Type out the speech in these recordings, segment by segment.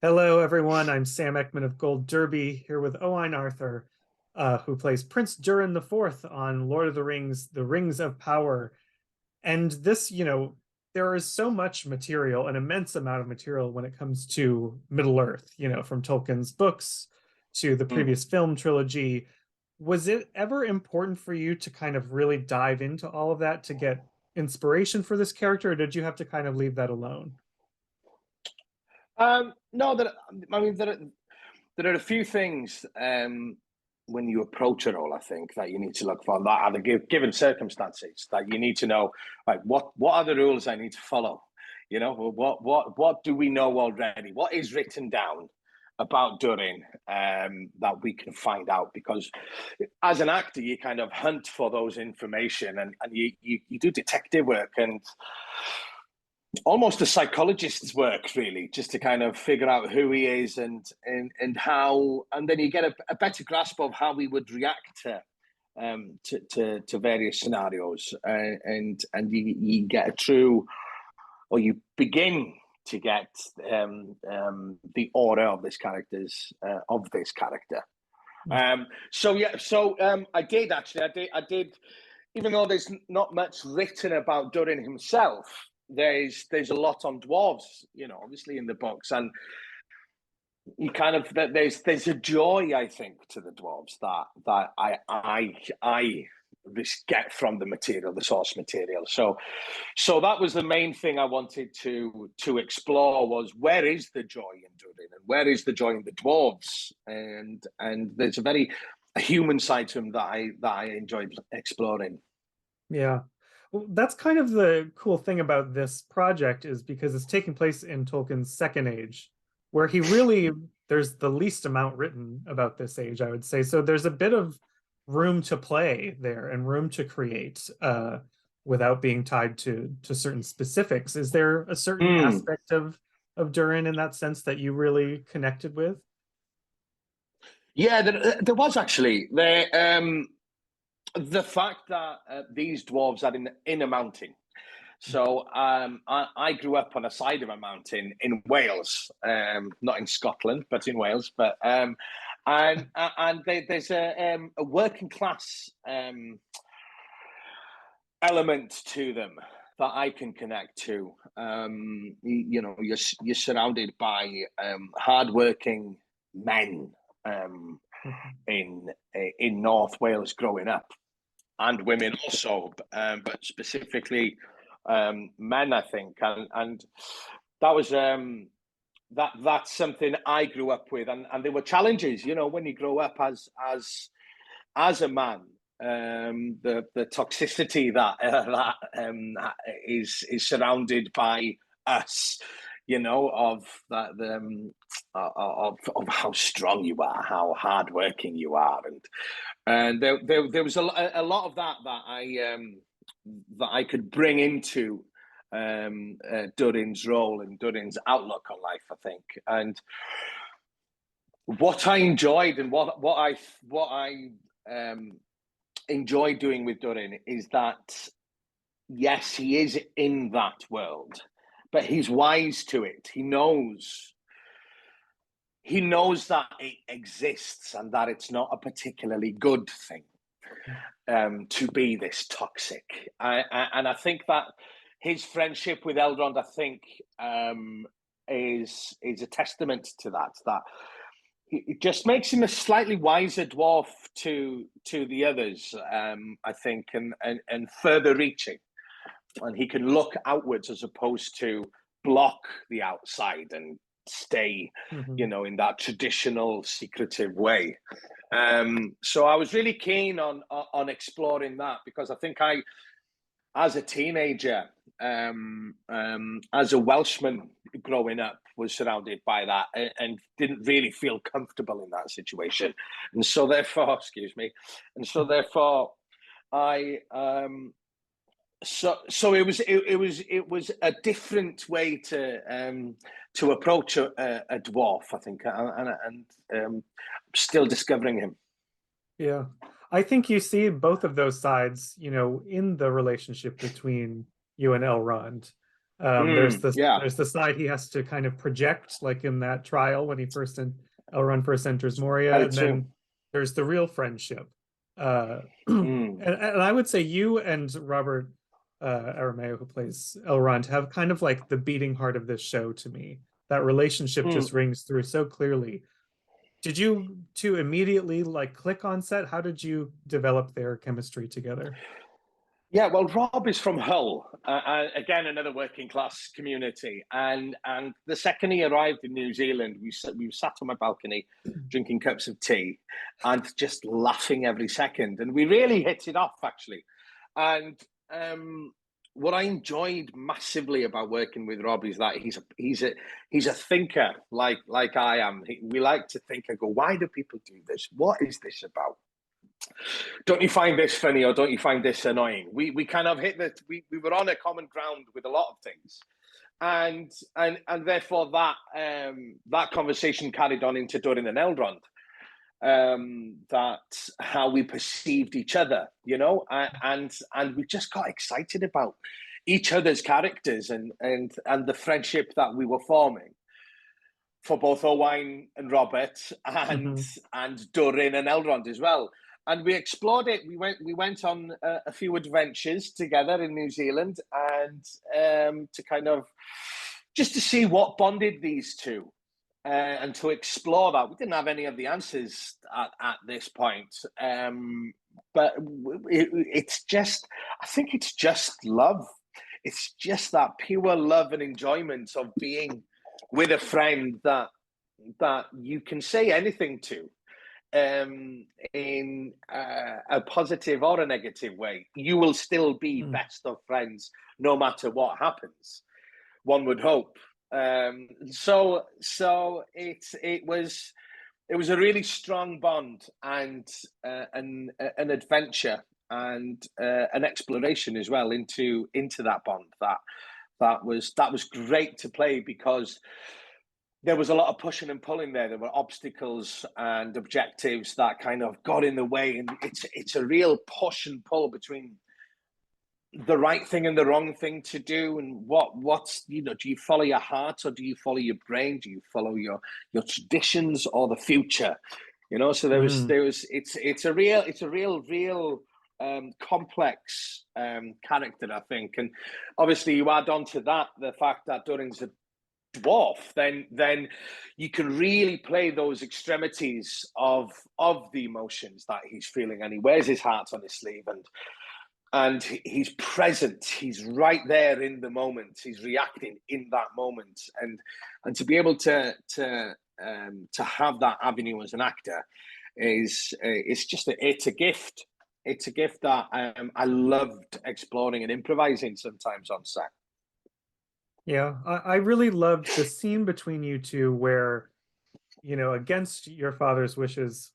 Hello, everyone. I'm Sam Eckmann of Gold Derby here with Owain Arthur, who plays Prince Durin the Fourth on Lord of the Rings, The Rings of Power. And this, there is so much material, an immense amount of material when it comes to Middle Earth, from Tolkien's books to the Mm. previous film trilogy. Was it ever important for you to kind of really dive into all of that to get inspiration for this character, or did you have to kind of leave that alone? No, I mean there are a few things when you approach a role, I think, that you need to look for. That are the given circumstances that you need to know, like what are the rules I need to follow. What do we know already? What is written down about Durin that we can find out? Because as an actor, you kind of hunt for those information, and you do detective work and almost a psychologist's work, really, just to kind of figure out who he is and how, and then you get a better grasp of how we would react to various scenarios, and you get a true, or you begin to get the aura of this character. I did actually. I did. Even though there's not much written about Durin himself, there's a lot on dwarves, obviously in the books, and you kind of there's a joy, I think, to the dwarves that I just get from the material, the source material. So that was the main thing I wanted to explore, was where is the joy in Durin and where is the joy in the dwarves, and there's a human side to him that I enjoyed exploring. Yeah. Well, that's kind of the cool thing about this project is because it's taking place in Tolkien's Second Age, where there's the least amount written about this age, I would say. So there's a bit of room to play there and room to create without being tied to certain specifics. Is there a certain Mm. aspect of Durin in that sense that you really connected with? Yeah, there was actually the fact that these dwarves are in a mountain. So I grew up on a side of a mountain in Wales, not in Scotland, but in Wales. There's a working class element to them that I can connect to. You're surrounded by hardworking men Mhm. in in North Wales growing up, and women also, but specifically men, I think, and that was that's something I grew up with, and there were challenges, when you grow up as a man, the toxicity that is surrounded by us, of that of how strong you are, how hardworking you are, and there was a lot of that I could bring into Durin's role and Durin's outlook on life, I think. And what I enjoyed and what I enjoy doing with Durin is that, yes, he is in that world, but he's wise to it. He knows that it exists and that it's not a particularly good thing to be this toxic. And I think that his friendship with Elrond, I think, is a testament to that. That it just makes him a slightly wiser dwarf to the others, I think, and further reaching, and he can look outwards as opposed to block the outside and stay, Mhm. in that traditional secretive way. So I was really keen on exploring that, because I think as a teenager, as a Welshman growing up, was surrounded by that, and didn't really feel comfortable in that situation, and so therefore, excuse me, and so therefore, I so it was a different way to approach a dwarf, I think, and still discovering him. Yeah. I think you see both of those sides, in the relationship between you and Elrond. Yeah, There's the side he has to kind of project, like in that trial when he Elrond first enters Moria, very and true. then there's the real friendship. And I would say you and Robert Aramayo, who plays Elrond, have kind of like the beating heart of this show to me. That relationship just Mm. rings through so clearly. Did you two immediately like click on set? How did you develop their chemistry together? Yeah, well, Rob is from Hull, again another working class community, and the second he arrived in New Zealand, we sat on my balcony, drinking cups of tea, and just laughing every second, and we really hit it off actually, and what I enjoyed massively about working with Rob is that he's a thinker like I am. We like to think and go, why do people do this? What is this about? Don't you find this funny or don't you find this annoying? We kind of hit that we were on a common ground with a lot of things. And therefore that conversation carried on into Durin and Eldrond. That how we perceived each other, and we just got excited about each other's characters and the friendship that we were forming for both Owain and Robert and Mhm. and Durin and Elrond as well. And we explored it. We went on a few adventures together in New Zealand, and to kind of just to see what bonded these two, and to explore that. We didn't have any of the answers at this point, but it's just, I think it's just love. It's just that pure love and enjoyment of being with a friend that you can say anything to, in a positive or a negative way. You will still be Mm. best of friends no matter what happens. One would hope. So it was a really strong bond, and an adventure, and an exploration as well into that bond. That was great to play, because there was a lot of pushing and pulling there. There were obstacles and objectives that kind of got in the way, and it's a real push and pull between the right thing and the wrong thing to do, and what's do you follow your heart or do you follow your brain? Do you follow your traditions or the future? So Mm. it's a real complex character, I think. And obviously you add on to that the fact that Durin's a dwarf, then you can really play those extremities of the emotions that he's feeling, and he wears his heart on his sleeve, and he's present. He's right there in the moment. He's reacting in that moment, and to be able to have that avenue as an actor is it's a gift. It's a gift that I loved exploring and improvising sometimes on set. Yeah, I really loved the scene between you two where, against your father's wishes,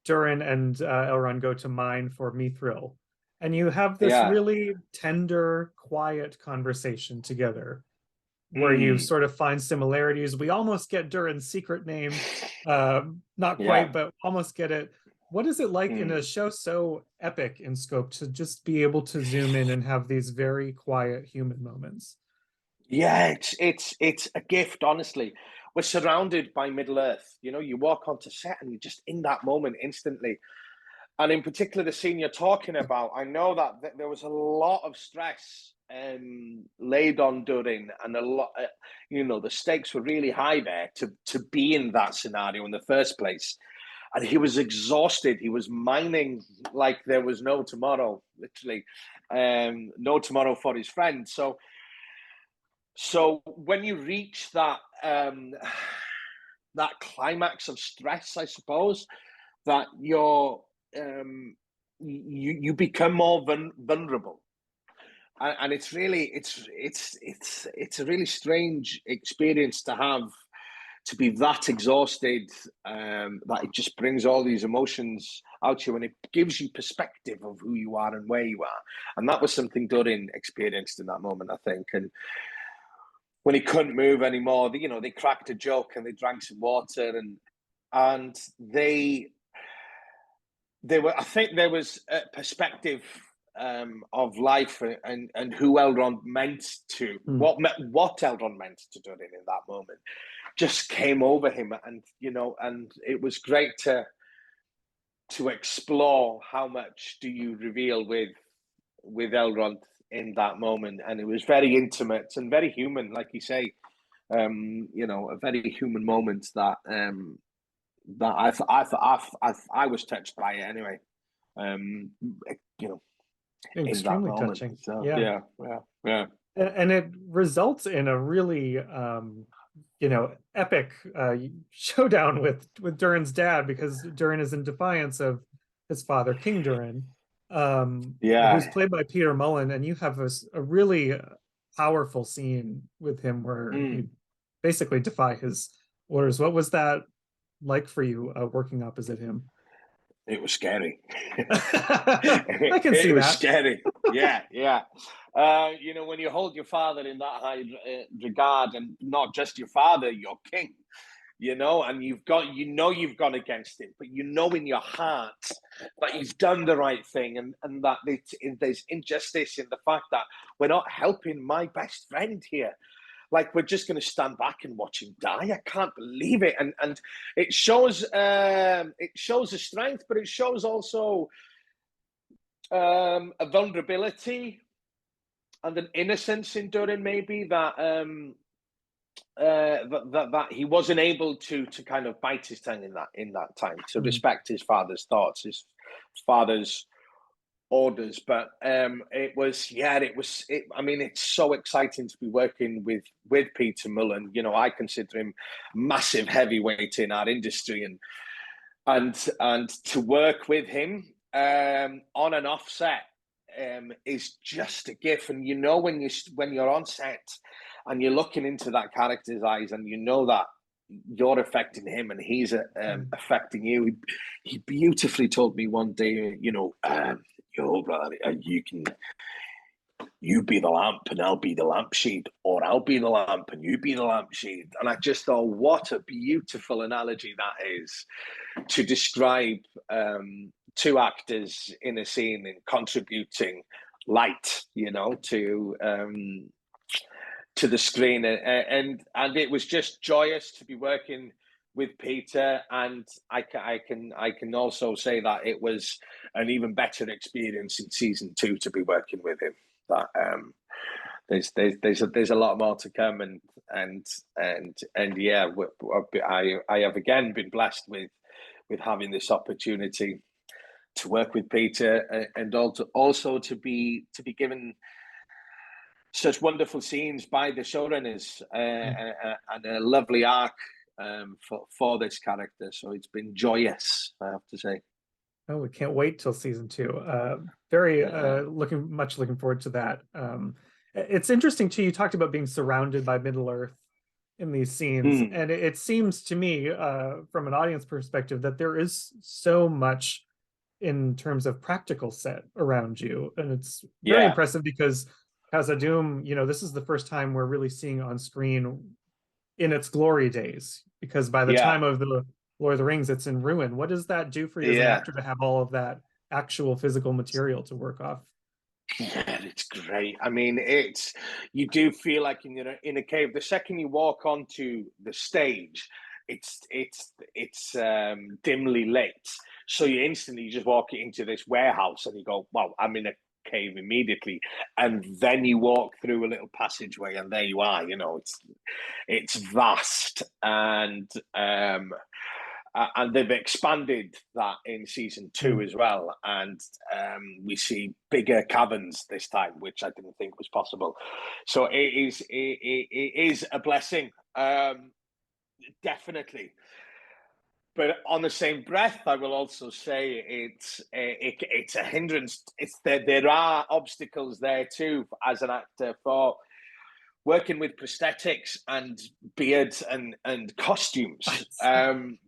Durin and Elrond go to mine for Mithril. And you have this Yeah. really tender, quiet conversation together where you Mm. sort of find similarities. We almost get Durin's secret name. Not Yeah. quite, but almost get it. What is it like in a Mm. show so epic in scope to just be able to zoom in and have these very quiet human moments? Yeah, it's a gift, honestly. We're surrounded by Middle Earth. You walk onto set and you're just in that moment instantly. And in particular, the scene you're talking about, I know that there was a lot of stress laid on Durin, and a lot, the stakes were really high there to be in that scenario in the first place. And he was exhausted. He was mining like there was no tomorrow, literally, no tomorrow for his friend. So when you reach that climax of stress, I suppose that you become more vulnerable, and it's really it's a really strange experience to have, to be that exhausted, that it just brings all these emotions out to you, and it gives you perspective of who you are and where you are. And that was something Durin experienced in that moment, I think. And when he couldn't move anymore, they cracked a joke and they drank some water, and they were. I think there was a perspective of life and who Elrond meant to, what Elrond meant to Durin in that moment, just came over him, and and it was great to explore how much do you reveal with Elrond in that moment, and it was very intimate and very human, like you say, a very human moment that I was touched by it anyway. Extremely touching. So, yeah. And it results in a really epic showdown with Durin's dad, because Durin is in defiance of his father, King Durin, who's played by Peter Mullan, and you have a really powerful scene with him where you basically defy his orders. What was that like for you, working opposite him? It was scary. I can see that. It was scary. Yeah. When you hold your father in that high regard, and not just your father, your king, and you've gone against him, but in your heart that you've done the right thing, and that there's injustice in the fact that we're not helping my best friend here. Like, we're just going to stand back and watch him die. I can't believe it. And it shows a strength, but it shows also a vulnerability and an innocence in Durin, maybe, that that he wasn't able to kind of bite his tongue in that time, to respect his father's thoughts, his father's orders. But it's so exciting to be working with Peter Mullan. I consider him massive heavyweight in our industry, and to work with him on and off set is just a gift. And when you're on set and you're looking into that character's eyes, and that you're affecting him and he's affecting you. He beautifully told me one day, brother, you be the lamp and I'll be the lampshade, or I'll be the lamp and you be the lampshade. And I just thought, what a beautiful analogy that is to describe two actors in a scene and contributing light, to the screen. And it was just joyous to be working with Peter, and I can also say that it was an even better experience in season 2 to be working with him. That there's a lot more to come, and yeah, I have again been blessed with having this opportunity to work with Peter, and also to be given such wonderful scenes by the showrunners, and a lovely arc for this character. So it's been joyous, I have to say. Oh, we can't wait till season 2. Very looking forward to that. It's interesting too. You talked about being surrounded by Middle Earth in these scenes, and it seems to me, from an audience perspective, that there is so much in terms of practical set around you, and it's very impressive, because Khazad-dûm, this is the first time we're really seeing on screen in its glory days, because by the time of the Lord of the Rings, it's in ruin. What does that do for you as an actor, to have all of that actual physical material to work off? Yeah, it's great. I mean, you do feel like in a cave. The second you walk onto the stage, it's dimly lit, so you instantly just walk into this warehouse and you go, wow, I'm in a cave immediately. And then you walk through a little passageway and there you are. It's vast, and they've expanded that in season 2 as well, and we see bigger caverns this time, which I didn't think was possible. So it is a blessing, definitely. But on the same breath, I will also say it's a hindrance. There are obstacles there too, as an actor, for working with prosthetics and beards and costumes.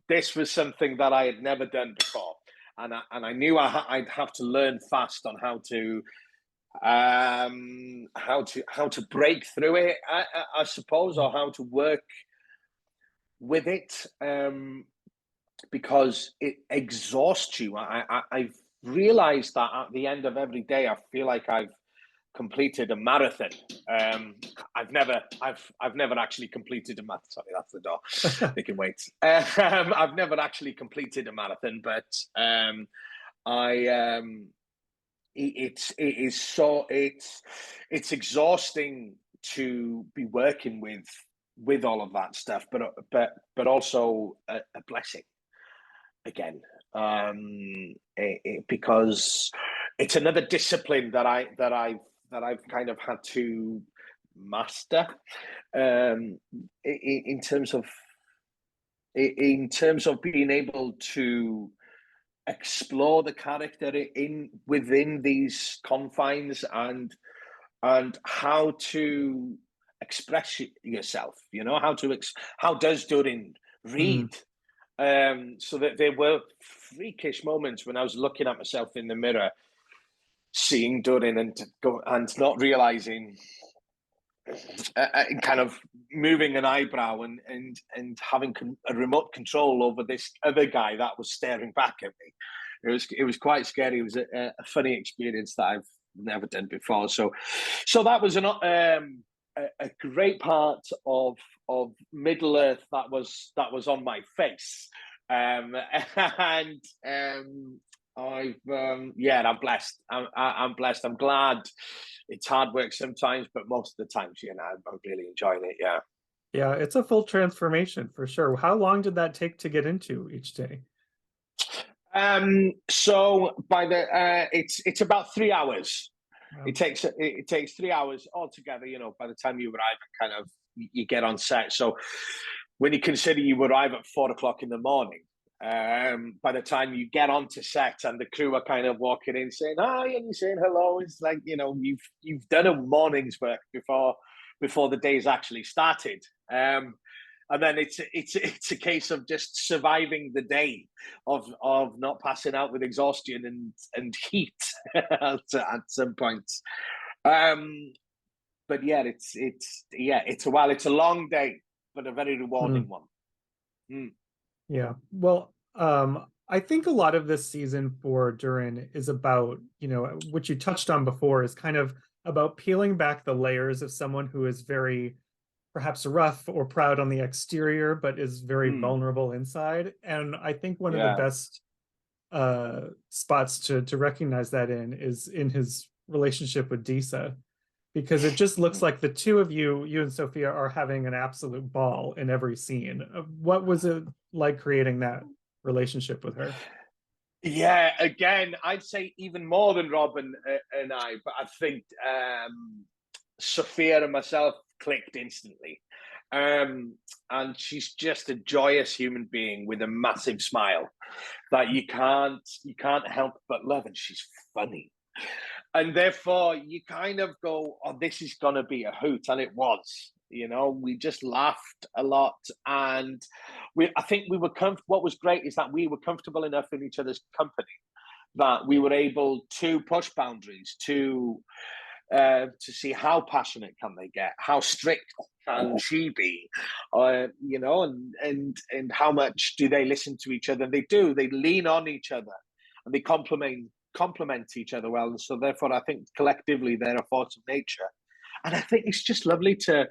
This was something that I had never done before, and I knew I'd have to learn fast on how to break through it, I suppose, or how to work with it, because it exhausts you. I've realized that at the end of every day, I feel like I've completed a marathon. I've never actually completed a marathon. Sorry, that's the door. They can wait. I've never actually completed a marathon, but it's exhausting to be working with all of that stuff, but also a blessing again, because it's another discipline that I've kind of had to master, in terms of being able to explore the character within these confines, and how to express yourself. How does Durin read? So that there were freakish moments when I was looking at myself in the mirror, seeing Durin and not realizing, kind of moving an eyebrow and having a remote control over this other guy that was staring back at me. It was quite scary. It was a funny experience that I've never done before. So that was a great part of Middle Earth that was on my face, and I'm blessed. I'm blessed. I'm glad. It's hard work sometimes, but most of the times, I'm really enjoying it. Yeah, it's a full transformation for sure. How long did that take to get into each day? So by it's about 3 hours. Wow. It takes 3 hours altogether. By the time you arrive and kind of you get on set. So when you consider you arrive at 4 o'clock in the morning, by the time you get onto set and the crew are kind of walking in saying hi and you're saying hello, it's like you've done a morning's work before the day's actually started. And then it's a case of just surviving the day, of not passing out with exhaustion and heat at some points. But yeah, it's a long day, but a very rewarding one. Yeah. Well, I think a lot of this season for Durin is about, what you touched on before, is kind of about peeling back the layers of someone who is very perhaps rough or proud on the exterior, but is very vulnerable inside. And I think one of the best spots to recognize that in is in his relationship with Disa, because it just looks like the two of you and Sophia, are having an absolute ball in every scene. What was it like creating that relationship with her? Yeah, again, I'd say even more than Rob and I, but I think Sophia and myself clicked instantly. And she's just a joyous human being with a massive smile that you can't help but love, and she's funny. And therefore you kind of go, oh, this is going to be a hoot. And it was. We just laughed a lot, and I think we were comfortable. What was great is that we were comfortable enough in each other's company that we were able to push boundaries, to see how passionate can they get, how strict can she be, and how much do they listen to each other. And they lean on each other, and they complement each other well. And so therefore I think collectively they're a force of nature. And I think it's just lovely to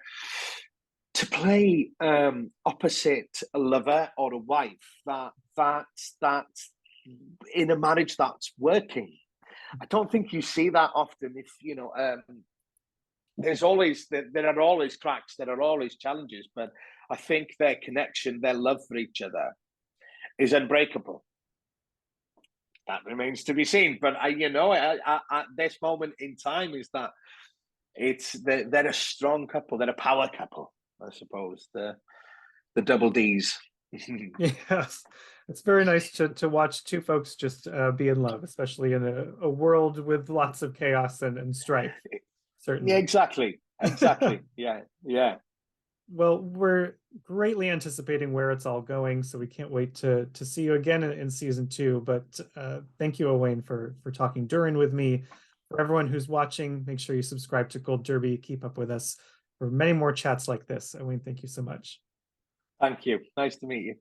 play opposite a lover or a wife that's in a marriage that's working. I don't think you see that often. If there are always cracks, there are always challenges, but I think their connection, their love for each other, is unbreakable. That remains to be seen. But at this moment in time, is that they're a strong couple, they're a power couple, I suppose. The double D's. Yes, it's very nice to watch two folks just be in love, especially in a world with lots of chaos and strife. Certainly. Yeah, exactly. Yeah. Well, we're greatly anticipating where it's all going, so we can't wait to see you again in season 2. But thank you, Owain, for talking Durin with me. For everyone who's watching, make sure you subscribe to Gold Derby. Keep up with us for many more chats like this. Owain, thank you so much. Thank you. Nice to meet you.